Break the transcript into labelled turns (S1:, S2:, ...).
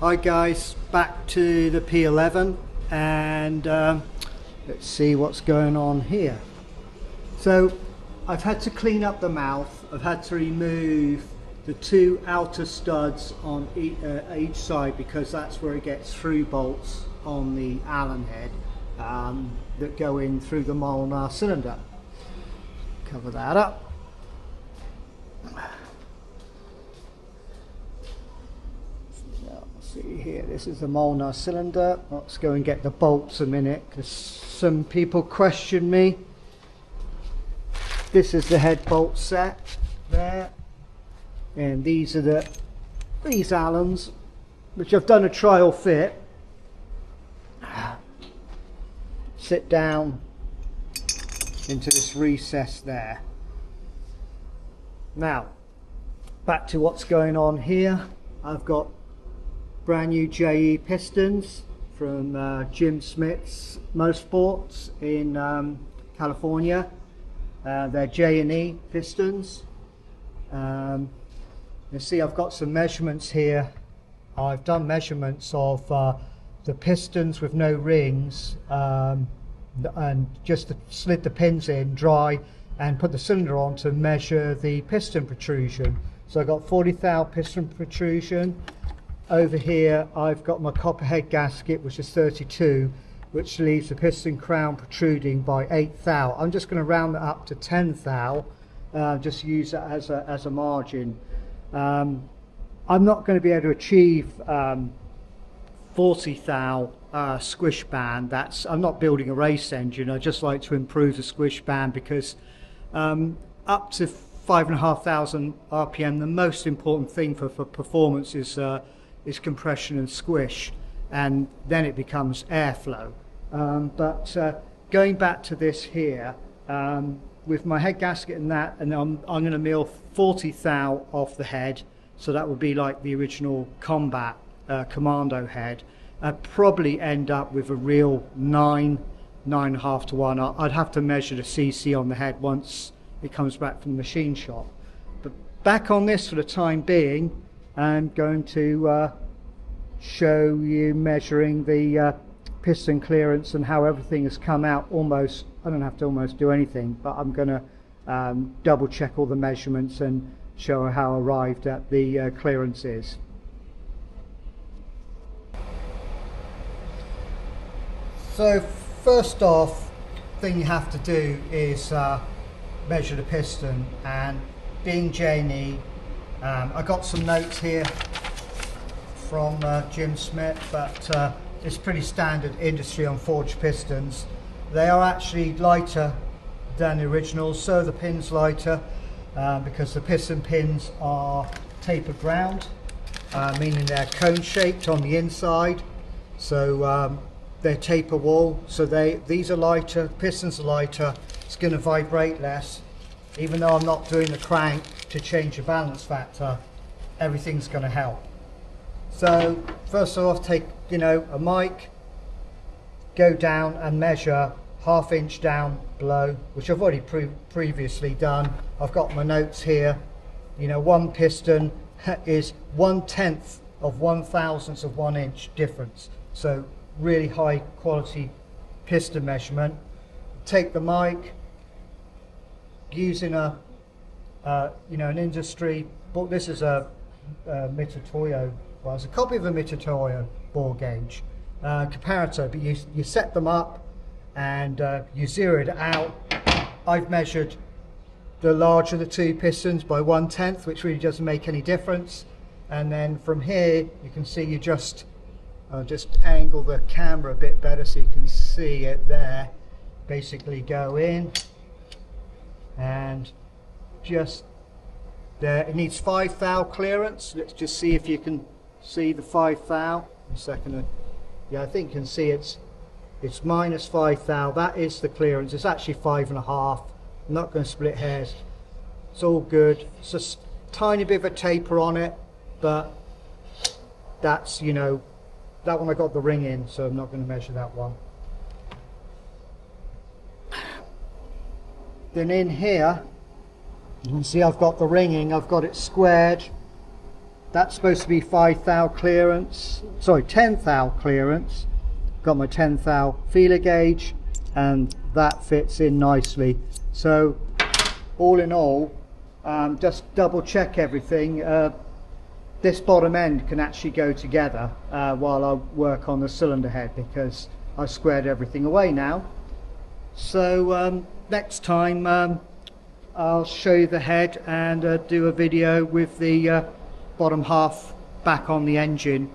S1: Hi guys, back to the P11 and let's see what's going on here. So I've had to clean up the mouth. I've had to remove the two outer studs on each side because that's where it gets through bolts on the Allen head that go in through the Molnar cylinder. Cover that up. See here, this is the Molnar cylinder. Let's go and get the bolts a minute because some people question me. This is the head bolt set there, and these are these Allens, which I've done a trial fit. Sit down into this recess there. Now, back to what's going on here. I've got brand new JE Pistons from Jim Smith's Motorsports in California. They're J&E Pistons. You see I've got some measurements here. I've done measurements of the pistons with no rings and just slid the pins in dry and put the cylinder on to measure the piston protrusion. So I've got 40 thou piston protrusion. Over here I've got my copper head gasket, which is 32, which leaves the piston crown protruding by 8 thou. I'm just going to round that up to 10 thou, just use that as a margin. I'm not going to be able to achieve 40 thou squish band. I'm not building a race engine. I just like to improve the squish band because up to 5,500 RPM, the most important thing for performance is compression and squish, and then it becomes airflow. But going back to this here, with my head gasket and that, and I'm going to mill 40 thou off the head, so that would be like the original combat commando head. I'd probably end up with a real 9.5 to 1. I'd have to measure the CC on the head once it comes back from the machine shop. But back on this for the time being, I'm going to show you measuring the piston clearance and how everything has come out. Almost, I don't have to almost do anything, but I'm going to double check all the measurements and show how arrived at the clearance is. So first off, thing you have to do is measure the piston, and being J&E, I got some notes here from Jim Smith, but it's pretty standard industry on forged pistons. They are actually lighter than the originals, so the pin's lighter because the piston pins are tapered round, meaning they're cone shaped on the inside, so they're taper wall, so these are lighter, pistons are lighter, it's going to vibrate less. Even though I'm not doing the crank to change the balance factor, everything's going to help. So first off, take a mic, go down and measure 1/2 inch down below, which I've already previously done. I've got my notes here. One piston is 1/10 of 1/1000th of 1 inch difference, so really high quality piston measurement. Take the mic, using an industry book. This is a Mitutoyo. Well, it's a copy of a Mitutoyo bore gauge comparator, but you set them up and you zero it out. I've measured the larger of the two pistons by 1/10, which really doesn't make any difference. And then from here, you can see you just angle the camera a bit better so you can see it there. Basically go in and just there. It needs 5 thou clearance. Let's just see if you can see the 5 thou. A second. Yeah, I think you can see it's minus 5 thou. That is the clearance. It's actually 5.5. I'm not going to split hairs. It's all good. It's just a tiny bit of a taper on it, but that's that one I got the ring in, so I'm not going to measure that one. Then in here, you can see I've got the ringing, I've got it squared That's supposed to be 5 thou clearance, sorry, 10 thou clearance. Got my 10 thou feeler gauge, and that fits in nicely. So all in all, just double check everything. This bottom end can actually go together while I work on the cylinder head, because I squared everything away now. So next time I'll show you the head and do a video with the bottom half back on the engine